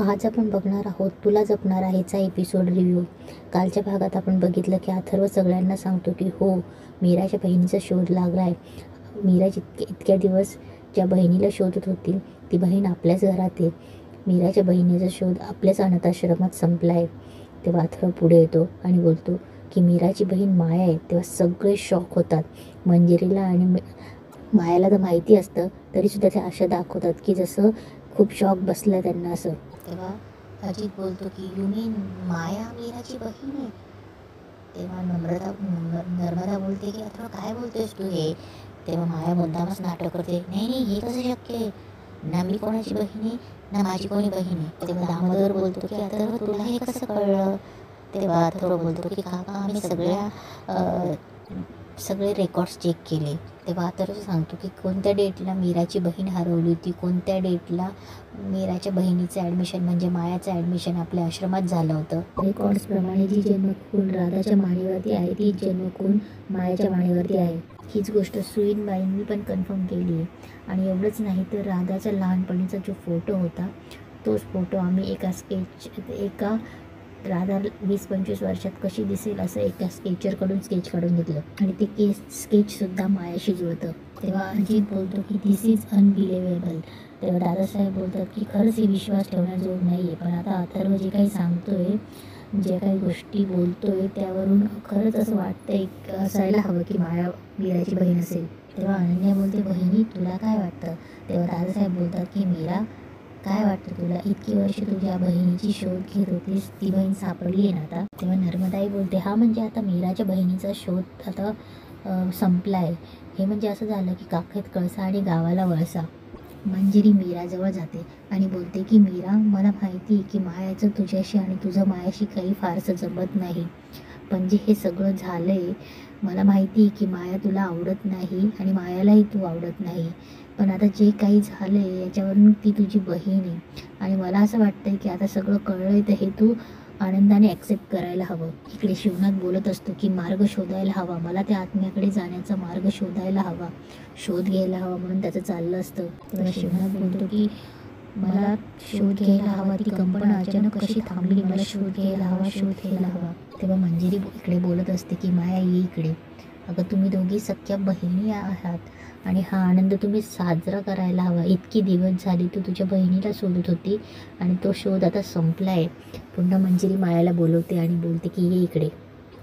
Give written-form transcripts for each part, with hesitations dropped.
आज आपण बघणार आहोत तुला जपणार आहेचा एपिसोड रिव्ह्यू. कालच्या भागात आपण बघितलं की अथर्व सगळ्यांना सांगतो की हो, मीराच्या बहिणीचा शोध लागला आहे. मीरा इतक्या दिवस ज्या बहिणीला शोधत होती ती बहीण आपल्याच घरात आहे. मीराच्या बहिणीचा शोध आपल्याच अनाथाश्रमात संपला आहे. तेव्हा अथर्व पुढे येतो आणि बोलतो की मीराची बहीण माया आहे. तेव्हा सगळे शॉक होतात. मंजिरीला आणि मायाला तर माहिती असतं तरीसुद्धा ते अशा दाखवतात की जसं खूप शॉक बसला त्यांना असं. तेव्हा अजित बोलतो की यू मीन माया मीराची बहीण आहे. तेव्हा नर्मदा बोलते की अथर्व काय बोलतोयस तू हे. तेव्हा माया मुद्दामच नाटक करते, नाही नाही हे कसं शक्य आहे, ना मी कोणाची बहीण आहे ना माझी कोणी बहीण आहे. तेव्हा दामोदर बोलतो की अथर्व तुला हे कसं कळलं. तेव्हा अथर्व बोलतो की काका आम्ही सगळे रेकॉर्ड्स चेक केले. तेव्हा अथर्व सांगतो की कोणत्या डेटला मीराची बहीण हरवली होती, कोणत्या डेटला मीराच्या बहिणीचं ॲडमिशन म्हणजे मायाचं ॲडमिशन आपल्या आश्रमात झालं होतं. रेकॉर्ड्सप्रमाणे जी जन्मखून राधाच्या मानेवरती आहे तीच जन्मखून मायाच्या मानेवरती आहे. हीच गोष्ट सुईनबाईंनी पण कन्फर्म केली आहे. आणि एवढंच नाही तर राधाच्या लहानपणीचा जो फोटो होता तोच फोटो आम्ही एका राधा 20-25 वर्षात कशी दिसेल असं एका स्केचरकडून स्केच काढून घेतलं आणि ते स्केचसुद्धा मायाशी जुळतं. तेव्हा अजित बोलतो की दिस इज अनबिलिव्हेबल. तेव्हा दादासाहेब बोलतात की खरंच ही विश्वास ठेवण्याजोग नाही आहे. पण आता अथर्व जे काही सांगतोय, जे काही गोष्टी बोलतोय त्यावरून खरंच असं वाटतंय असायला हवं की माया मीराची बहीण असेल. तेव्हा अनन्या बोलते बहिणी तुला काय वाटतं. तेव्हा दादासाहेब बोलतात की मीरा काय वाटतं तुला, इतकी वर्ष तुझ्या बहिणीची शोध घेत होतीस, ती बहीण सापडली आहे ना आता. तेव्हा नर्मदाई बोलते हा म्हणजे आता मीराच्या बहिणीचा शोध आता संपला आहे. हे म्हणजे असं झालं की काखेत कळसा आणि गावाला वळसा. मंजिरी मीराजवळ जाते आणि बोलते की मीरा मला माहिती की मायाचं तुझ्याशी आणि तुझं मायाशी काही फारसं जमत नाही. पण जे हे सगळं झालं आहे मला माहिती की माया तुला आवडत नाही आणि मायालाही तू आवडत नाही. पण आता जे काही झालं आहे याच्यावरून ती तुझी बहीण आहे आणि मला असं वाटतं आहे की आता सगळं कळलं आहे तर हे तू आनंदाने ॲक्सेप्ट करायला हवं. इकडे शिवनाथ बोलत असतो की मार्ग शोधायला हवा, मला त्या आत्म्याकडे जाण्याचा मार्ग शोधायला हवा, शोध घ्यायला हवा म्हणून त्याचं चाललं असतं. तेव्हा शिवनाथ बोलतो की मला शोध घ्यायला हवा, ती कंपन अचानक कशी थांबली, मला शोध घ्यायला हवा, शोध घ्यायला हवा. तेव्हा मंजिरी इकडे बोलत असते की माया ये इकडे, अगं तुम्ही दोघी सख्या बहिणी आहात आणि हा आनंद तुम्ही साजरा करायला हवा. इतकी दिवस झाली तू तुझ्या बहिणीला शोधत होती आणि तो शोध आता संपला आहे. पुन्हा मंजिरी मायाला बोलवते आणि बोलते की ये इकडे.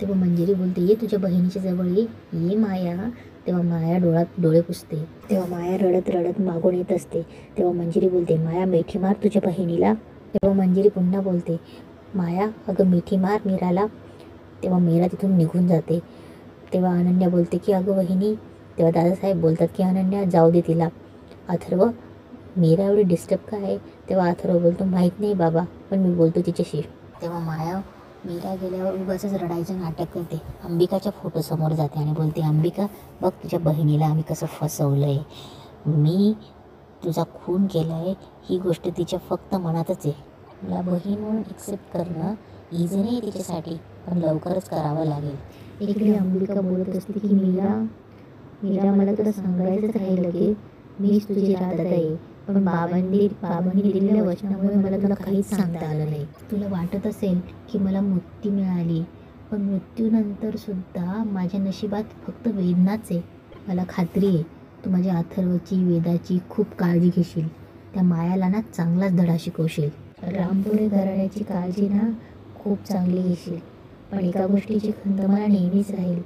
तेव्हा मंजिरी बोलते ये तुझ्या बहिणीच्या जवळ ये माया. तेव्हा माया डोळे पुसते. तेव्हा माया रडत रडत मागून येत असते. तेव्हा मंजिरी बोलते माया मिठी मार तुझ्या बहिणीला. तेव्हा मंजिरी पुन्हा बोलते माया अगं मिठी मार मीराला. तेव्हा मीरा तिथून निघून जाते. तेव्हा अनन्या बोलते की अगं वहिनी. तेव्हा दादासाहेब बोलतात की अनन्या जाऊ दे तिला. अथर्व मीरा एवढी डिस्टर्ब का आहे. तेव्हा अथर्व बोलतो माहीत नाही बाबा, पण मी बोलतो तिच्याशी. तेव्हा माया मीरा गेल्यावर उगाच रडायचं नाटक करते. अंबिकाच्या फोटोसमोर जाते आणि बोलते अंबिका बघ तुझ्या बहिणीला आम्ही कसं फसवलं आहे. मी तुझा खून केला आहे ही गोष्ट तिच्या फक्त मनातच आहे. मला बहीण म्हणून एक्सेप्ट करणं इझी नाही तिच्यासाठी, पण लवकरच करावं लागेल. इकडे अंबिका बोलत असते की मीरा मला तुला सांगायचंच राहिलं की मीच तुझी राधा आहे. पण बाबांनी दिलेल्या वचनामुळे मला तुला काहीच सांगता आलं नाही. तुला वाटत असेल की मला मुक्ती मिळाली, पण मृत्यूनंतर सुद्धा माझ्या नशिबात फक्त वेदनाच आहे. मला खात्री आहे तू माझ्या अथर्वची वेदाची खूप काळजी घेशील, त्या मायाला ना चांगलाच धडा शिकवशील. रामपुरे घराण्याची काळजी ना खूप चांगली घेशील. पण एका गोष्टीची खंत मला नेहमीच राहील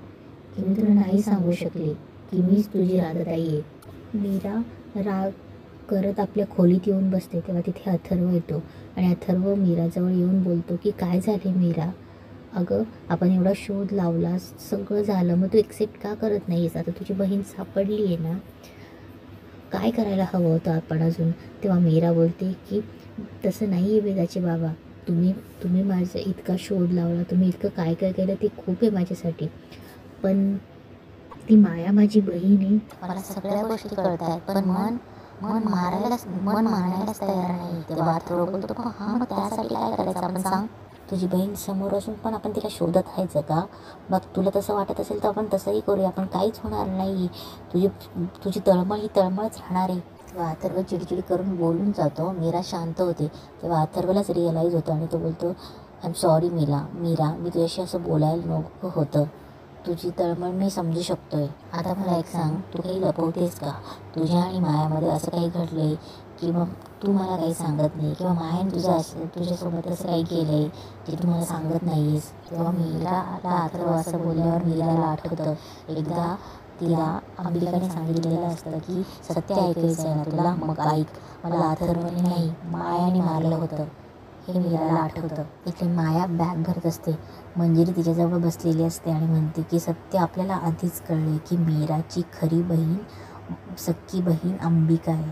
की मी तुला नाही सांगू शकले की मीच तुझी राधाताई आहे. मीरा राग करत आपल्या खोलीत येऊन बसते. तेव्हा तिथे अथर्व येतो आणि अथर्व मीराजवळ येऊन बोलतो की काय झाले मीरा, अगं आपण एवढा शोध लावला, सगळं झालं, मग तू एक्सेप्ट का करत नाही आहेस. आता तुझी बहीण सापडली आहे ना, काय करायला हवं होतं आपण अजून. तेव्हा मीरा बोलते की तसं नाही आहे वेदाचे बाबा, तुम्ही माझा इतका शोध लावला, तुम्ही इतकं काय काय केलं ते खूप आहे माझ्यासाठी, पण ती माया माझी बहीण आहे. मला सगळ्या गोष्टी कळतात पण मन मानायलाच तयार नाही. तेव्हा अथर्व बोलतो पण हा मग त्यासाठी काय करायचं आपण सांग. तुझी बहीण समोर असून पण आपण तिला शोधत राहायचं का. मग तुला तसं वाटत असेल तर आपण तसंही करूया, आपण काहीच होणार नाही. तुझी तळमळ ही तळमळच राहणार आहे. तेव्हा अथर्व चिडचिड करून बोलून जातो. मीरा शांत होते. तेव्हा अथर्वलाच रिअलाईज होतं आणि तो बोलतो, आय एम सॉरी मीरा, मी तुझ्याशी असं बोलायला नको होतं. तुझी तळमळ मी समजू शकतोय. आता मला एक सांग, तू काही लपवतेस का? तुझ्या आणि मायामध्ये असं काही घडलंय की मग तू मला काही सांगत नाही, किंवा मायाने तुझ्यासोबत असं काही केलंय जे तू मला सांगत नाहीयेस? तेव्हा मीराला अथर्व असं बोलल्यावर मीराला आठवतं एकदा तिला अंबिकाने सांगितलेलं असतं की सत्य ऐकायचं आहे ना तुला, मग ऐक, मला अथर्वने नाही मायाने मारलं होतं. हे मीराला आठवतं. इथे माया बॅग भरत असते. मंजिरी तिच्याजवळ बसलेली असते आणि म्हणते की सत्य आपल्याला आधीच कळले की मीराची खरी बहीण, सख्खी बहीण अंबिका आहे.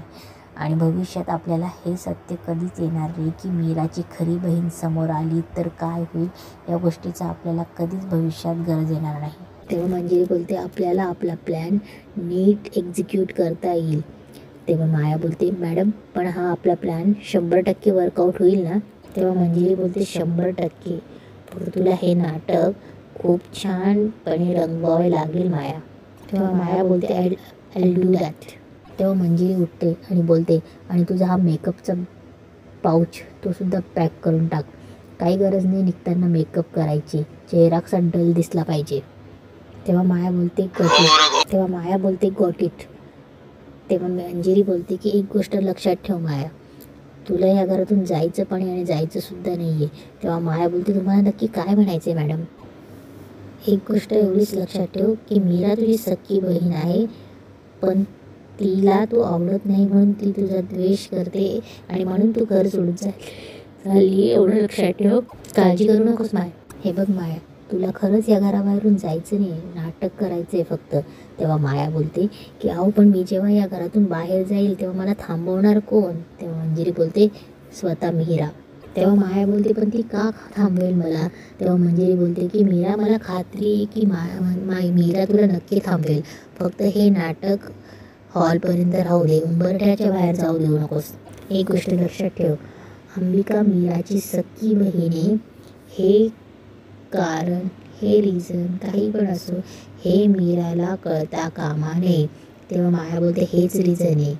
आणि भविष्यात आपल्याला हे सत्य कधीच येणार नाही की मीराची खरी बहीण समोर आली तर काय होईल. या गोष्टीचा आपल्याला कधीच भविष्यात गरज येणार नाही. तेव्हा मंजिरी बोलते, आपल्याला आपला प्लॅन नीट एक्झिक्यूट करता येईल. तेव्हा माया बोलते, मॅडम पण हा आपला प्लॅन 100% वर्कआउट होईल ना? तेव्हा मंजिरी बोलते, 100%. फक्त तुला हे नाटक खूप छानपणे रंगवावे लागेल माया. तेव्हा माया बोलते, आय डू दॅट. तेव्हा मंजिरी उठते आणि बोलते, आणि तुझा हा मेकअपचा पाऊच तो सुद्धा पॅक करून टाक. काही गरज नाही निघताना मेकअप करायची, चेहरा कसा डल दिसला पाहिजे. तेव्हा माया बोलते गॉट इट. तेव्हा मंजिरी बोलते की एक गोष्ट लक्षात ठेव माया, तुला या घरातून जायचं पण आहे आणि जायचं सुद्धा नाही आहे. तेव्हा माया बोलते, तुम्हाला नक्की काय म्हणायचं आहे मॅडम? एक गोष्ट एवढीच लक्षात ठेव की मीरा तुझी सख्खी बहीण आहे, पण तिला तू आवडत नाही म्हणून ती तुझा द्वेष करते आणि म्हणून तू घर सोडून झाली. एवढं लक्षात ठेव, काळजी करू नकोस माया. हे बघ माया, तुला खरंच या घराबाहेरून जायचं नाही, नाटक करायचं आहे फक्त. तेव्हा माया बोलते की अहो पण मी जेव्हा या घरातून बाहेर जाईल तेव्हा मला थांबवणार कोण? तेव्हा मंजिरी बोलते, स्वतः मीरा. तेव्हा माया बोलते, पण ती का थांबवेल मला? तेव्हा मंजिरी बोलते की मीरा, मला खात्री आहे की मीरा तुला नक्की थांबवेल. फक्त हे नाटक हॉलपर्यंत राहू दे, उंबरठ्याच्या बाहेर जाऊ देऊ नकोस. एक गोष्ट लक्षात ठेव, अंबिका मीराची सख्खी बहीण आहे. हे कारण, हे रिझन काही पण असो, हे मीराला कळता कामा नये. तेव्हा माया बोलते, हेच रिझन आहे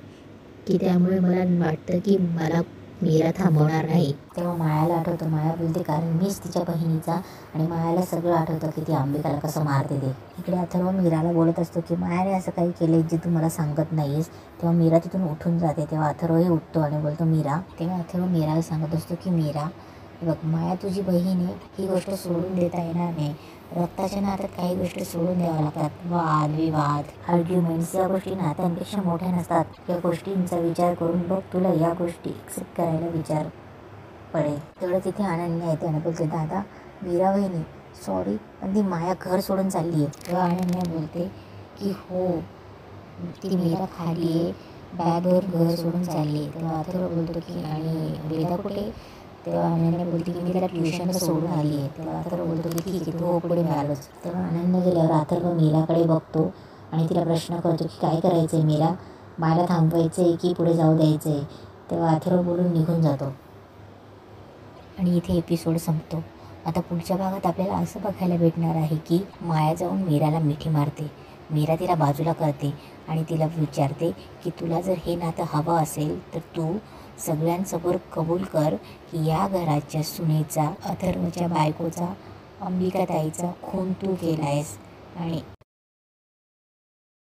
की त्यामुळे मला वाटतं की मला मीरा थांबवणार नाही. तेव्हा मायाला आठवतं. माया बोलते, कारण मीच तिच्या बहिणीचा, आणि मायाला सगळं आठवतं की ती अंबिकाला कसं मारते ते. इकडे अथर्व मीराला बोलत असतो की मायाने असं काही केलंय जे तू मला सांगत नाहीयेस. तेव्हा मीरा तिथून उठून जाते. तेव्हा अथर्वही उठतो आणि बोलतो मीरा. तेव्हा अथर्व मीराला सांगत असतो की मीरा बघ, माया तुझी बहीण आहे, ही गोष्ट सोडून देता येणार नाही. रक्ताच्या नात्यात काही गोष्टी सोडून द्याव्या लागतात. वाद विवाद, आर्ग्युमेंट्स या गोष्टी नात्यांपेक्षा मोठ्या नसतात. या गोष्टींचा विचार करून बघ, तुला या गोष्टी एक्सेप्ट करायला विचार पडेल. तेवढं तिथे अनन्या येते आणि बोलते, दादा मीरा वहिनी सॉरी, पण ती माया घर सोडून चालली आहे. तेव्हा अनन्या बोलते की हो, ती मीरा खाली आहे, बॅगवर घर सोडून चालली आहे. तेव्हा अथर्व बोलतो की आणि वेदा कुठे? तेव्हा अनन्या बोलते की मी तिला ट्युशनला सोडून आली आहे. तेव्हा अथर्व बोलतो की ठीक आहे, तू हो पुढे मिळालोच. तेव्हा अनन्या गेल्यावर अथर्व मीराकडे बघतो आणि तिला प्रश्न करतो की काय करायचं आहे मीरा, मायला थांबवायचं आहे की पुढे जाऊ द्यायचं आहे? तेव्हा अथर्व बोलून निघून जातो आणि इथे एपिसोड संपतो. आता पुढच्या भागात आपल्याला असं बघायला भेटणार आहे की माया जाऊन मीराला मिठी मारते. मीरा तिला बाजूला करते आणि तिला विचारते की तुला जर हे नातं हवं असेल तर तू सगळ्यांसमोर कबूल कर की या घराच्या सुनेचा, अथर्वच्या बायकोचा, अंबिकाताईचा खून तू केला आहेस आणि